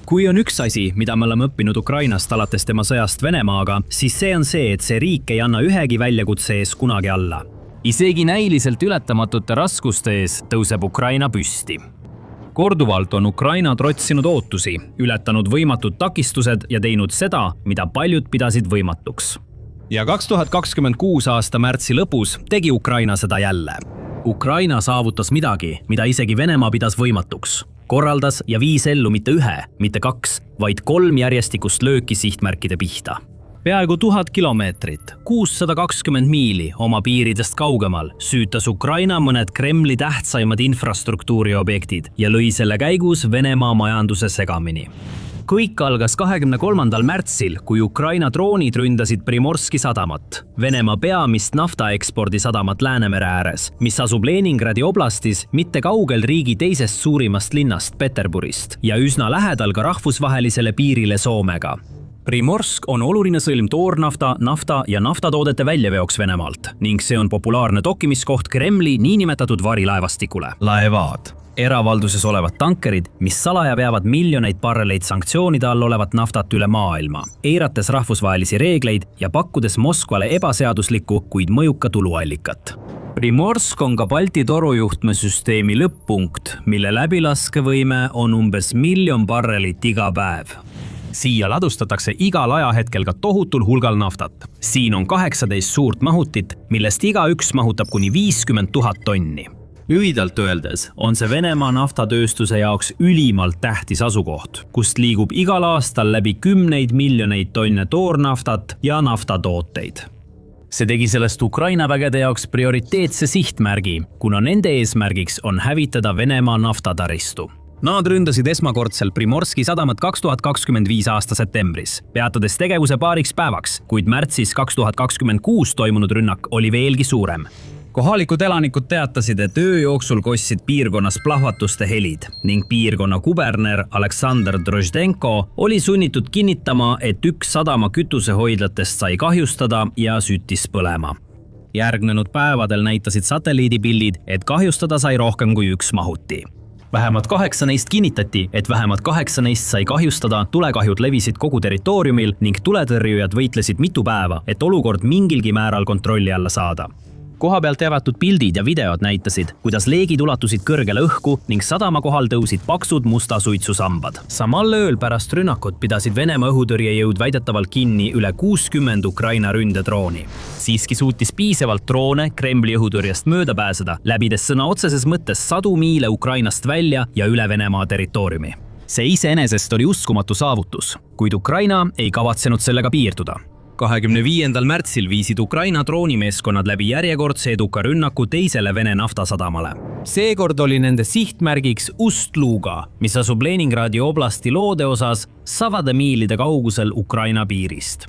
Kui on üks asi, mida me oleme õppinud Ukrainast alates tema sõjast Venemaaga, siis see on see, et see riik ei anna ühegi väljakutse ees kunagi alla. Isegi näiliselt ületamatute raskuste ees tõuseb Ukraina püsti. Korduvalt on Ukraina trotsinud ootusi, ületanud võimatud takistused ja teinud seda, mida paljud pidasid võimatuks. Ja 2026 aasta märtsi lõpus tegi Ukraina seda jälle. Ukraina saavutas midagi, mida isegi Venemaa pidas võimatuks. Korraldas ja viis ellu mitte ühe, mitte 2, vaid 3 järjestikust lööki sihtmärkide pihta. Peaaegu 1000 kilomeetrit, 620 miili oma piiridest kaugemal süütas Ukraina mõned Kremli tähtsaimad infrastruktuuriobjektid ja lõi selle käigus Venemaa majanduse segamini. Kõik algas 23. märtsil, kui Ukraina droonid ründasid Primorski sadamat, Venemaa peamist naftaekspordi sadamat Läänemere ääres, mis asub Leningradi oblastis mitte kaugel riigi teisest suurimast linnast Peterburist ja üsna lähedal ka rahvusvahelisele piirile Soomega. Primorsk on oluline sõlm toornafta, nafta ja naftatoodete väljaveoks Venemaalt ning see on populaarne dokkimiskoht Kremli niinimetatud varilaevastikule. Laevad. Eravalduses olevad tankerid, mis salaja veavad miljoneid barreleid sanktsioonide all olevat naftat üle maailma, eirates rahvusvahelisi reegleid ja pakkudes Moskvale ebaseaduslikku, kuid mõjuka tuluallikat. Primorsk on ka Balti torujuhtmesüsteemi lõpp-punkt, mille läbilaskevõime on umbes 1 000 000 barrelit iga päev. Siia ladustatakse igal ajahetkel ka tohutul hulgal naftat. Siin on 18 suurt mahutit, millest igaüks mahutab kuni 50 000 tonni. Lühidalt öeldes on see Venemaa naftatööstuse jaoks ülimalt tähtis asukoht, kust liigub igal aastal läbi 10 miljoneid tonne toornaftat ja naftatooteid. See tegi sellest Ukraina vägede jaoks prioriteetse sihtmärgi, kuna nende eesmärgiks on hävitada Venemaa naftataristu. Nad ründasid esmakordselt Primorski sadamat 2025 aasta septembris, peatades tegevuse paariks päevaks, kuid märtsis 2026 toimunud rünnak oli veelgi suurem. Kohalikud elanikud teatasid, et öö jooksul kostsid piirkonnas plahvatuste helid ning piirkonna kuberner Aleksandr Drozdenko oli sunnitud kinnitama, et üks sadama kütusehoidlatest sai kahjustada ja süttis põlema. Järgnenud päevadel näitasid satelliidipildid, et kahjustada sai rohkem kui üks mahuti. Vähemalt 8 neist kinnitati, et vähemalt 8 neist sai kahjustada, tulekahjud levisid kogu territooriumil ning tuletõrjujad võitlesid mitu päeva, et olukord mingilgi määral kontrolli alla saada. Koha pealt jagatud pildid ja videod näitasid, kuidas leegid ulatusid kõrgele õhku ning sadama kohal tõusid paksud musta suitsusambad. Samal ööl pärast rünnakut pidasid Venemaa õhutõrjejõud väidetavalt kinni üle 60 Ukraina ründedrooni. Siiski suutis piisavalt droone Kremli õhutõrjest mööda pääseda, läbides sõna otseses mõttes 100 miile Ukrainast välja ja üle Venemaa territooriumi. See iseenesest oli uskumatu saavutus, kuid Ukraina ei kavatsenud sellega piirduda. 25. märtsil viisid Ukraina droonimeeskonnad läbi järjekordse eduka rünnaku teisele Vene naftasadamale. Seekord oli nende sihtmärgiks Ust-Luga, mis asub Leningradi oblasti loodeosas sadade miilide kaugusel Ukraina piirist.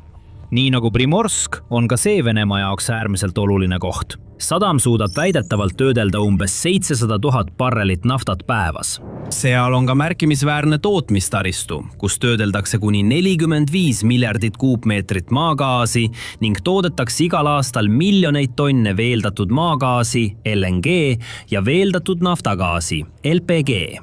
Nii nagu Primorsk on ka see Venemaa jaoks äärmiselt oluline koht. Sadam suudab väidetavalt töödelda umbes 700 000 barrelit naftat päevas. Seal on ka märkimisväärne tootmistaristu, kus töödeldakse kuni 45 miljardit kuupmeetrit maagaasi ning toodetakse igal aastal miljoneid tonne veeldatud maagaasi, LNG ja veeldatud naftagaasi, LPG.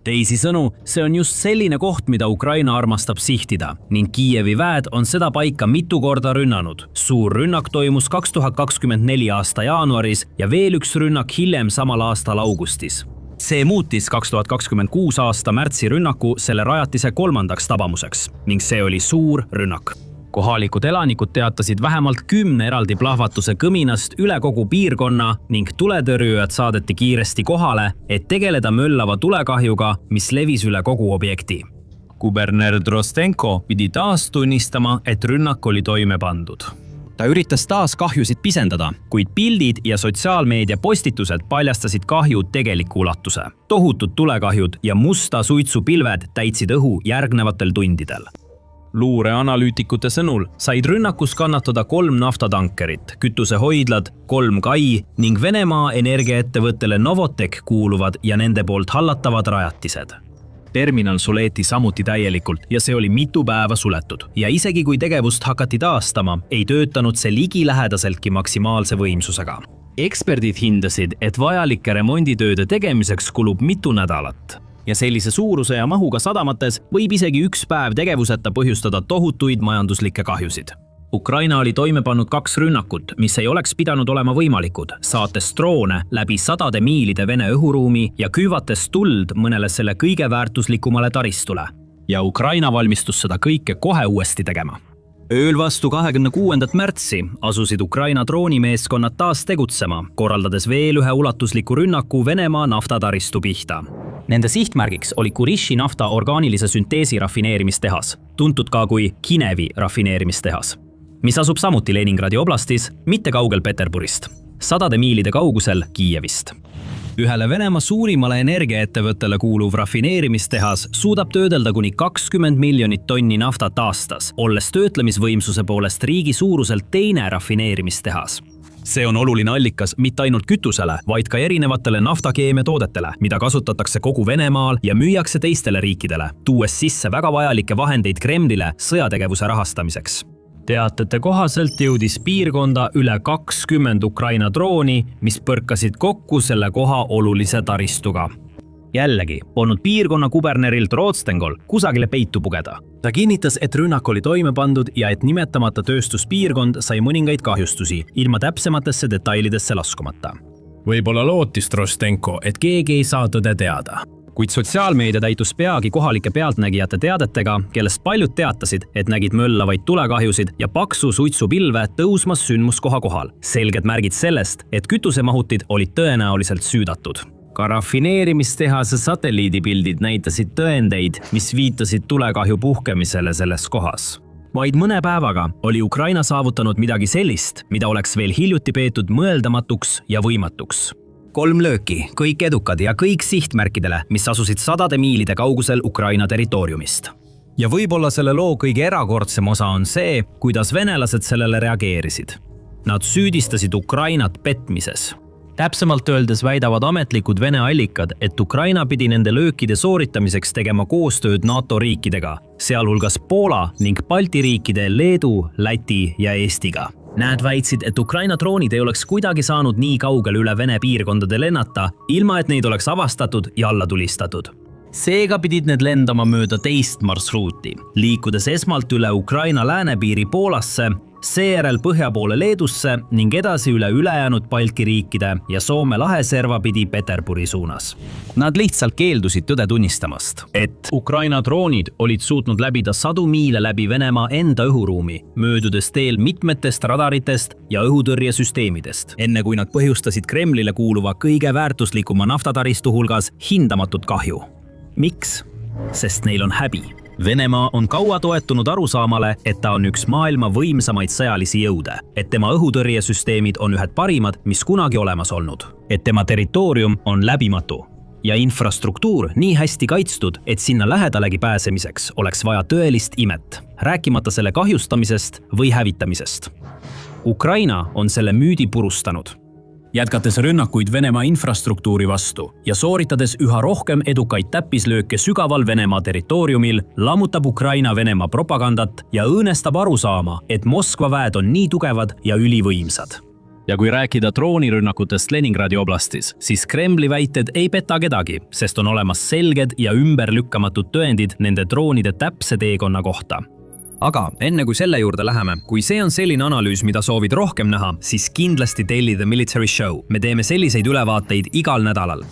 Teisisõnu, see on just selline koht, mida Ukraina armastab sihtida ning Kiievi väed on seda paika mitu korda rünnanud. Suur rünnak toimus 2024 aasta jaanuaris ja veel üks rünnak hiljem samal aastal augustis. See muutis 2026 aasta märtsi rünnaku selle rajatise 3. tabamuseks ning see oli suur rünnak. Kohalikud elanikud teatasid vähemalt 10 eraldi plahvatuse kõminast üle kogu piirkonna ning tuletõrjujad saadeti kiiresti kohale, et tegeleda möllava tulekahjuga, mis levis üle kogu objekti. Kuberner Drozdenko pidi taas tunnistama, et rünnak oli toime pandud. Ta üritas taas kahjusid pisendada, kuid pildid ja sotsiaalmeedia postitused paljastasid kahju tegeliku ulatuse. Tohutud tulekahjud ja musta suitsupilved täitsid õhu järgnevatel tundidel. Luureanalüütikute sõnul said rünnakus kannatada 3 naftatankerit, kütusehoidlad, 3 kai ning Venemaa energiaettevõttele Novotek kuuluvad ja nende poolt hallatavad rajatised. Terminal suleti samuti täielikult ja see oli mitu päeva suletud. Ja isegi kui tegevust hakati taastama, ei töötanud see ligilähedaseltki maksimaalse võimsusega. Eksperdid hindasid, et vajalike remonditööde tegemiseks kulub mitu nädalat. ja sellise suuruse ja mahuga sadamates võib isegi üks päev tegevuseta põhjustada tohutuid majanduslikke kahjusid. Ukraina oli toime pannud 2 rünnakut, mis ei oleks pidanud olema võimalikud, saates droone läbi sadade miilide Vene õhuruumi ja küüvates tuld mõnele selle kõige väärtuslikumale taristule. Ja Ukraina valmistus seda kõike kohe uuesti tegema. Ööl vastu 26. märtsi asusid Ukraina droonimeeskonnad taas tegutsema, korraldades veel ühe ulatusliku rünnaku Venemaa naftataristu pihta. Nende sihtmärgiks oli Kuriši nafta orgaanilise sünteesi rafineerimistehas, tuntud ka kui Kinevi rafineerimistehas, mis asub samuti Leningradi oblastis, mitte kaugel Peterburist, sadade miilide kaugusel Kiievist. Ühele Venemaa suurimale energiaettevõttele kuuluv rafineerimistehas suudab töödelda kuni 20 miljonit tonni naftat aastas, olles töötlemisvõimsuse poolest riigi suuruselt teine rafineerimistehas. See on oluline allikas mitte ainult kütusele, vaid ka erinevatele naftakeemiatoodetele, mida kasutatakse kogu Venemaal ja müüakse teistele riikidele, tuues sisse väga vajalikke vahendeid Kremlile sõjategevuse rahastamiseks. Teatete kohaselt jõudis piirkonda üle 20 Ukraina drooni, mis põrkasid kokku selle koha olulise taristuga. Jällegi polnud piirkonna kuberneril Trotstengol kusagile peitu pugeda. Ta kinnitas, et rünnak oli toime pandud ja et nimetamata tööstuspiirkond sai mõningaid kahjustusi, ilma täpsematesse detailidesse laskumata. Võib-olla lootis Trostenko, et keegi ei saa tõde teada. Kuid sotsiaalmeedia täitus peagi kohalike pealtnägijate teadetega, kellest paljud teatasid, et nägid möllavaid tulekahjusid ja paksu suitsupilve tõusmas sündmuskoha kohal. Selged märgid sellest, et kütusemahutid olid tõenäoliselt süüdatud. Ka rafineerimistehase satelliidipildid näitasid tõendeid, mis viitasid tulekahju puhkemisele selles kohas. Vaid mõne päevaga oli Ukraina saavutanud midagi sellist, mida oleks veel hiljuti peetud mõeldamatuks ja võimatuks. 3 lööki, kõik edukad ja kõik sihtmärkidele, mis asusid sadade miilide kaugusel Ukraina territooriumist. Ja võib-olla selle loo kõige erakordsem osa on see, kuidas venelased sellele reageerisid. Nad süüdistasid Ukrainat petmises. Täpsemalt öeldes väidavad ametlikud Vene allikad, et Ukraina pidi nende löökide sooritamiseks tegema koostööd NATO riikidega, sealhulgas Poola ning Balti riikide Leedu, Läti ja Eestiga. Nad väitsid, et Ukraina droonid ei oleks kuidagi saanud nii kaugel üle Vene piirkondade lennata, ilma et neid oleks avastatud ja alla tulistatud. Seega pidid need lendama mööda teist marsruuti, liikudes esmalt üle Ukraina läänepiiri Poolasse, seejärel põhja poole Leedusse ning edasi üle ülejäänud Balti riikide ja Soome lahe serva pidi Peterburi suunas. Nad lihtsalt keeldusid tõde tunnistamast, et Ukraina droonid olid suutnud läbida sadu miile läbi Venemaa enda õhuruumi, möödudes teel mitmetest radaritest ja õhutõrjesüsteemidest, enne kui nad põhjustasid Kremlile kuuluva kõige väärtuslikuma naftataristu hulgas hindamatut kahju. Miks? Sest neil on häbi. Venemaa on kaua toetunud arusaamale, et ta on üks maailma võimsamaid sõjalisi jõude, et tema õhutõrjesüsteemid on ühed parimad, mis kunagi olemas olnud, et tema territoorium on läbimatu ja infrastruktuur nii hästi kaitstud, et sinna lähedalegi pääsemiseks oleks vaja tõelist imet, rääkimata selle kahjustamisest või hävitamisest. Ukraina on selle müüdi purustanud. Jätkates rünnakuid Venemaa infrastruktuuri vastu ja sooritades üha rohkem edukaid täppislööke sügaval Venemaa territooriumil, lammutab Ukraina Venemaa propagandat ja õõnestab arusaama, et Moskva väed on nii tugevad ja ülivõimsad. Ja kui rääkida droonirünnakutest Leningradi oblastis, siis Kremli väited ei peta kedagi, sest on olemas selged ja ümberlükkamatud tõendid nende droonide täpse teekonna kohta. Aga enne kui selle juurde läheme, kui see on selline analüüs, mida soovid rohkem näha, siis kindlasti telli The Military Show. Me teeme selliseid ülevaateid igal nädalal.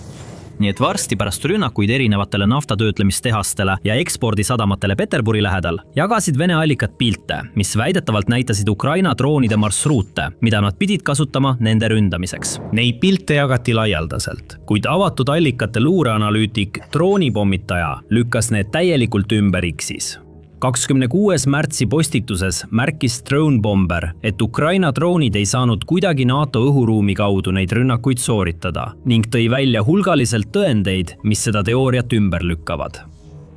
Nii et varsti pärast rünnakuid erinevatele naftatöötlemistehastele ja ekspordisadamatele Peterburi lähedal jagasid Vene allikad pilte, mis väidetavalt näitasid Ukraina droonide marsruute, mida nad pidid kasutama nende ründamiseks. Neid pilte jagati laialdaselt, kuid avatud allikate luureanalüütik, droonipommitaja lükkas need täielikult ümber X-is. 26. märtsi postituses märkis Drone Bomber, et Ukraina droonid ei saanud kuidagi NATO õhuruumi kaudu neid rünnakuid sooritada ning tõi välja hulgaliselt tõendeid, mis seda teooriat ümber lükkavad.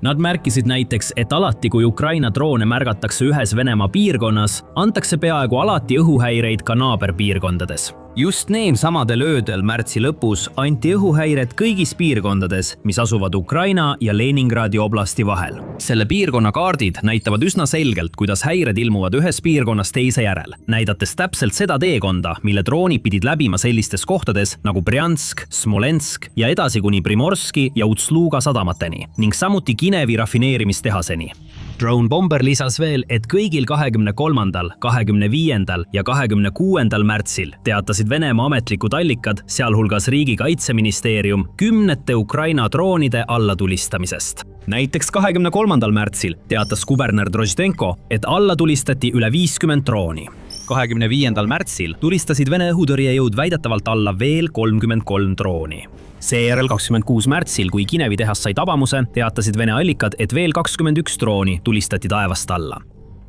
Nad märkisid näiteks, et alati kui Ukraina droone märgatakse ühes Venemaa piirkonnas, antakse peaaegu alati õhuhäireid ka naaberpiirkondades. just neilsamadel öödel märtsi lõpus anti õhuhäired kõigis piirkondades, mis asuvad Ukraina ja Leningradi oblasti vahel. Selle piirkonna kaardid näitavad üsna selgelt, kuidas häired ilmuvad ühes piirkonnas teise järel, näidates täpselt seda teekonda, mille droonid pidid läbima sellistes kohtades nagu Brjansk, Smolensk ja edasi kuni Primorski ja Utsluga sadamateni ning samuti Kinevi rafineerimistehaseni. Drone Bomber lisas veel, et kõigil 23., 25. ja 26. märtsil teatasid Venemaa ametlikud allikad, sealhulgas Riigi Kaitseministeerium, 10 Ukraina droonide allatulistamisest. Näiteks 23. märtsil teatas kuberner Drozdenko, et alla tulistati üle 50 drooni. 25. märtsil tulistasid Vene õhutõrjejõud väidetavalt alla veel 33 drooni. Seejärel 26. märtsil, kui Kinevi tehas sai tabamuse, teatasid Vene allikad, et veel 21 drooni tulistati taevast alla.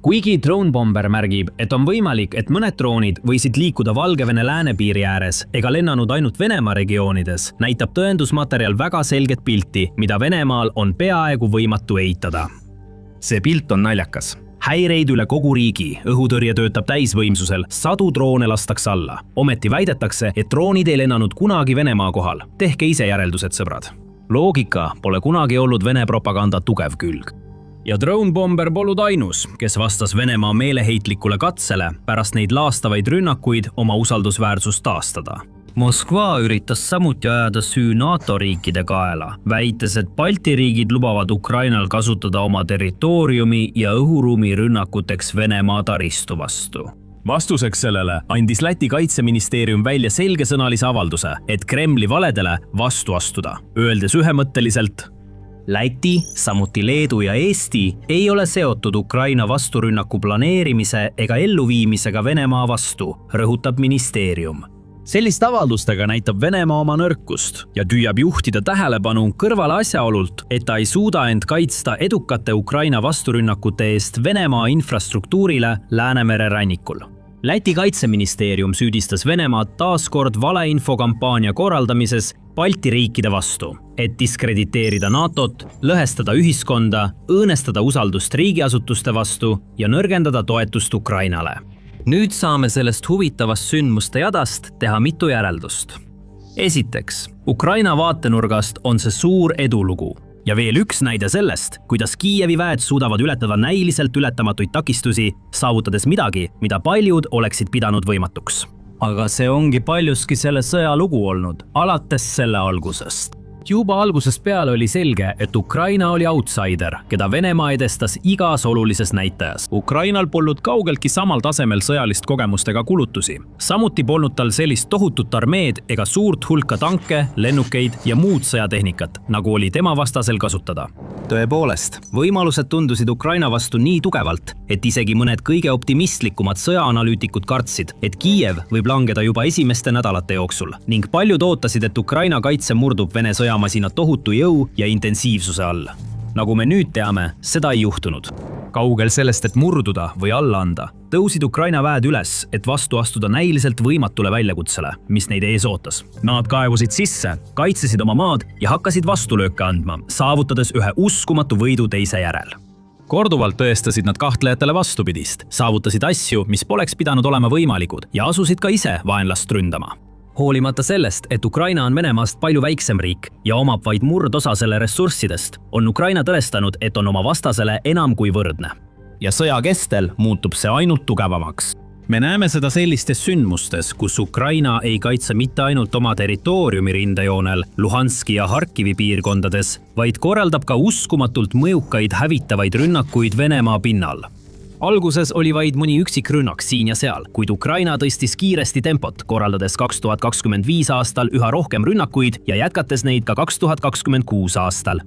Kuigi Drone Bomber märgib, et on võimalik, et mõned droonid võisid liikuda Valgevene läänepiiri ääres ega lennanud ainult Venemaa regioonides, näitab tõendusmaterjal väga selget pilti, mida Venemaal on peaaegu võimatu eitada. See pilt on naljakas. Häireid üle kogu riigi, õhutõrje töötab täisvõimsusel, 100 droone lastakse alla. Ometi väidetakse, et droonid ei lennanud kunagi Venemaa kohal. Tehke ise järeldused, sõbrad. Loogika pole kunagi olnud Vene propaganda tugev külg. Ja Drone Bomber polnud ainus, kes vastas Venemaa meeleheitlikule katsele pärast neid laastavaid rünnakuid oma usaldusväärsust taastada. Moskva üritas samuti ajada süü NATO riikide kaela, väites, et Balti riigid lubavad Ukrainal kasutada oma territooriumi ja õhuruumi rünnakuteks Venemaa taristu vastu. Vastuseks sellele andis Läti kaitseministeerium välja selgesõnalise avalduse, et Kremli valedele vastu astuda, öeldes ühemõtteliselt: Läti, samuti Leedu ja Eesti ei ole seotud Ukraina vasturünnaku planeerimise ega elluviimisega Venemaa vastu, rõhutab ministeerium. Sellist avaldustega näitab Venemaa oma nõrkust ja tüüab juhtida tähelepanu kõrvale asjaolult, et ta ei suuda end kaitsta edukate Ukraina vasturünnakute eest Venemaa infrastruktuurile Läänemere rannikul. Läti kaitseministeerium süüdistas Venemaad taaskord valeinfokampaania korraldamises Balti riikide vastu, et diskrediteerida NATOt, lõhestada ühiskonda, õõnestada usaldust riigiasutuste vastu ja nõrgendada toetust Ukrainale. Nüüd saame sellest huvitavast sündmuste jadast teha mitu järeldust. Esiteks, Ukraina vaatenurgast on see suur edulugu. Ja veel üks näide sellest, kuidas Kiievi väed suudavad ületada näiliselt ületamatuid takistusi, saavutades midagi, mida paljud oleksid pidanud võimatuks. Aga see ongi paljuski selle sõja lugu olnud, alates selle algusest. Juba algusest peale oli selge, et Ukraina oli outsider, keda Venemaa edestas igas olulises näitajas. Ukrainal polnud kaugeltki samal tasemel sõjalist kogemust ega kulutusi. Samuti polnud tal sellist tohutut armeed ega suurt hulka tanke, lennukeid ja muud sõjatehnikat, nagu oli tema vastasel kasutada. Tõepoolest, võimalused tundusid Ukraina vastu nii tugevalt, et isegi mõned kõige optimistlikumad sõjaanalüütikud kartsid, et Kiiev võib langeda juba esimeste nädalate jooksul ning paljud ootasid, et Ukraina kaitse murdub Vene sõjamasina tohutu jõu ja intensiivsuse all. Nagu me nüüd teame, seda ei juhtunud. Kaugel sellest, et murduda või alla anda, tõusid Ukraina väed üles, et vastu astuda näiliselt võimatule väljakutsele, mis neid ees ootas. Nad kaevusid sisse, kaitsesid oma maad ja hakkasid vastulööke andma, saavutades ühe uskumatu võidu teise järel. Korduvalt tõestasid nad kahtlejatele vastupidist, saavutasid asju, mis poleks pidanud olema võimalikud ja asusid ka ise vaenlast ründama. Hoolimata sellest, et Ukraina on Venemaast palju väiksem riik ja omab vaid murdosa selle ressurssidest, on Ukraina tõestanud, et on oma vastasele enam kui võrdne. Ja sõja kestel muutub see ainult tugevamaks. Me näeme seda sellistes sündmustes, kus Ukraina ei kaitse mitte ainult oma territooriumi rindejoonel Luhanski ja Harkivi piirkondades, vaid korraldab ka uskumatult mõjukaid hävitavaid rünnakuid Venemaa pinnal. Alguses oli vaid mõni üksik rünnak siin ja seal, kuid Ukraina tõstis kiiresti tempot, korraldades 2025 aastal üha rohkem rünnakuid ja jätkates neid ka 2026 aastal.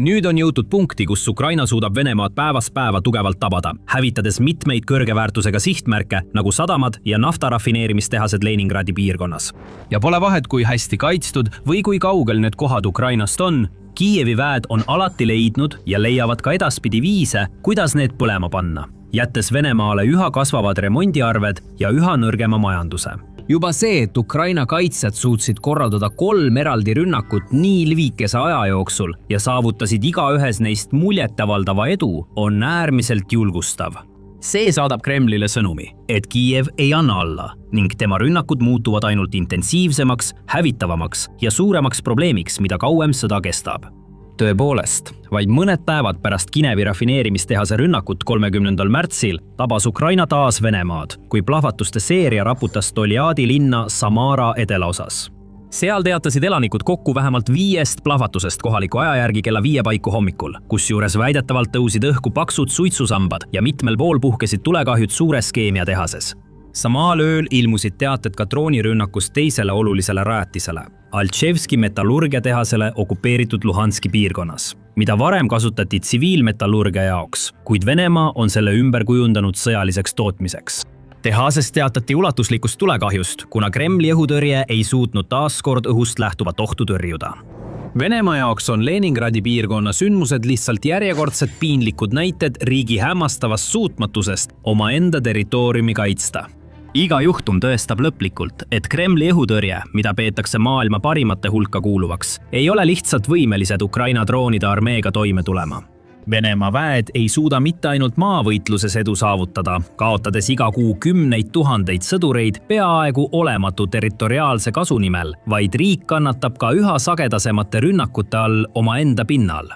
Nüüd on jõutud punkti, kus Ukraina suudab Venemaad päevast päeva tugevalt tabada, hävitades mitmeid kõrge väärtusega sihtmärke nagu sadamad ja naftarafineerimistehased Leningradi piirkonnas. Ja pole vahet, kui hästi kaitstud või kui kaugel need kohad Ukrainast on, Kiievi väed on alati leidnud ja leiavad ka edaspidi viise, kuidas need põlema panna, jättes Venemaale üha kasvavad remondiarved ja üha nõrgema majanduse. Juba see, et Ukraina kaitsjad suutsid korraldada 3 eraldi rünnakut nii lühikese aja jooksul ja saavutasid igaühes neist muljetavaldava edu, on äärmiselt julgustav. see saadab Kremlile sõnumi, et Kiiev ei anna alla ning tema rünnakud muutuvad ainult intensiivsemaks, hävitavamaks ja suuremaks probleemiks, mida kauem sõda kestab. Tõepoolest, vaid mõned päevad pärast Kinevi rafineerimistehase rünnakut 30. märtsil tabas Ukraina taas Venemaad, kui plahvatuste seeria raputas Toliadi linna Samara edelaosas. Seal teatasid elanikud kokku vähemalt 5 plahvatusest kohaliku aja järgi kella 5 paiku hommikul, kusjuures väidetavalt tõusid õhku paksud suitsusambad ja mitmel pool puhkesid tulekahjud suures keemiatehases. Samal ööl ilmusid teated ka droonirünnakust teisele olulisele rajatisele, Altševski metallurgiatehasele okupeeritud Luhanski piirkonnas, mida varem kasutati tsiviilmetallurgia jaoks, kuid Venemaa on selle ümber kujundanud sõjaliseks tootmiseks. Tehases teatati ulatuslikust tulekahjust, kuna Kremli õhutõrje ei suutnud taaskord õhust lähtuvat ohtu tõrjuda. Venemaa jaoks on Leningradi piirkonna sündmused lihtsalt järjekordsed piinlikud näited riigi hämmastavast suutmatusest omaenda territooriumi kaitsta. Iga juhtum tõestab lõplikult, et Kremli õhutõrje, mida peetakse maailma parimate hulka kuuluvaks, ei ole lihtsalt võimelised Ukraina droonide armeega toime tulema. Venemaa väed ei suuda mitte ainult maavõitluses edu saavutada, kaotades iga kuu 10 000 sõdureid peaaegu olematu territoriaalse kasu nimel, vaid riik kannatab ka üha sagedasemate rünnakute all omaenda pinnal.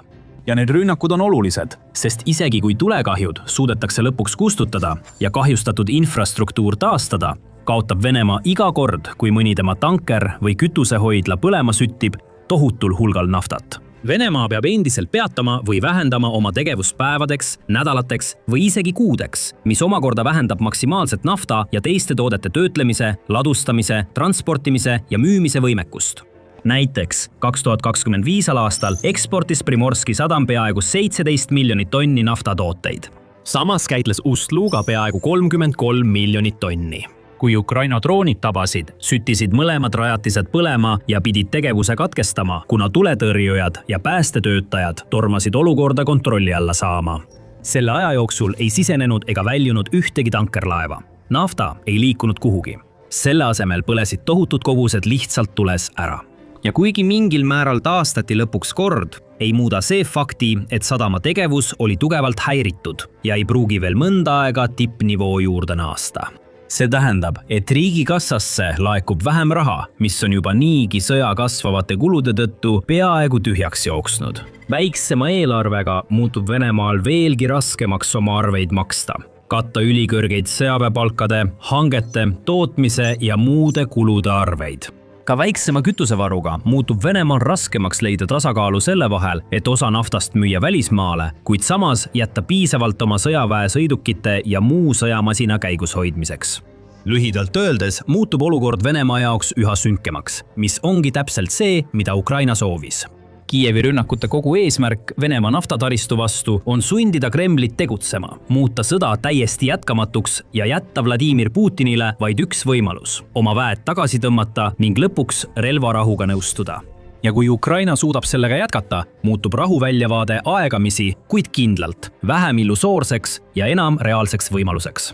Ja need rünnakud on olulised, sest isegi kui tulekahjud suudetakse lõpuks kustutada ja kahjustatud infrastruktuur taastada, kaotab Venemaa iga kord, kui mõni tema tanker või kütusehoidla põlema süttib tohutul hulgal naftat. Venemaa peab endiselt peatama või vähendama oma tegevust päevadeks, nädalateks või isegi kuudeks, mis omakorda vähendab maksimaalset nafta ja teiste toodete töötlemise, ladustamise, transportimise ja müümise võimekust. Näiteks 2025. aastal eksportis Primorski sadam peaaegu 17 miljonit tonni naftatooteid. Samas käitles Ust-Luga peaaegu 33 miljonit tonni. Kui Ukraina droonid tabasid, süttisid mõlemad rajatised põlema ja pidid tegevuse katkestama, kuna tuletõrjujad ja päästetöötajad tormasid olukorda kontrolli alla saama. Selle aja jooksul ei sisenenud ega väljunud ühtegi tankerlaeva. Nafta ei liikunud kuhugi. Selle asemel põlesid tohutud kogused lihtsalt tules ära. Ja kuigi mingil määral taastati lõpuks kord, ei muuda see fakti, et sadama tegevus oli tugevalt häiritud ja ei pruugi veel mõnda aega tippnivoo juurde naasta. See tähendab, et riigikassasse laekub vähem raha, mis on juba niigi sõja kasvavate kulude tõttu peaaegu tühjaks jooksnud. Väiksema eelarvega muutub Venemaal veelgi raskemaks oma arveid maksta, katta ülikõrgeid sõjaväepalkade, hangete, tootmise ja muude kulude arveid. Ka väiksema kütusevaruga muutub Venemaal raskemaks leida tasakaalu selle vahel, et osa naftast müüa välismaale, kuid samas jätta piisavalt oma sõjaväe sõidukite ja muu sõjamasina käigus hoidmiseks. Lühidalt öeldes muutub olukord Venemaa jaoks üha sünkemaks, mis ongi täpselt see, mida Ukraina soovis. Kiievi rünnakute kogu eesmärk Venemaa naftataristu vastu on sundida Kremlit tegutsema, muuta sõda täiesti jätkamatuks ja jätta Vladimir Putinile vaid üks võimalus – oma väed tagasi tõmmata ning lõpuks relvarahuga nõustuda. Ja kui Ukraina suudab sellega jätkata, muutub rahuväljavaade aegamisi, kuid kindlalt, vähem illusoorseks ja enam reaalseks võimaluseks.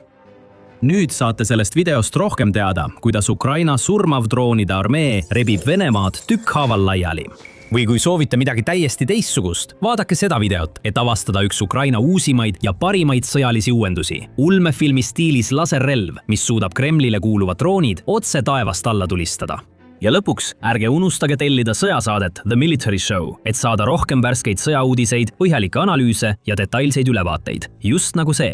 Nüüd saate sellest videost rohkem teada, kuidas Ukraina surmav droonide armee rebib Venemaad tükkhaaval laiali. Või kui soovite midagi täiesti teistsugust, vaadake seda videot, et avastada üks Ukraina uusimaid ja parimaid sõjalisi uuendusi. Ulmefilmi stiilis laserrelv, mis suudab Kremlile kuuluvad droonid otse taevast alla tulistada. Ja lõpuks ärge unustage tellida sõjasaadet The Military Show, et saada rohkem värskeid sõjauudiseid, põhjalikke analüüse ja detailseid ülevaateid, just nagu see.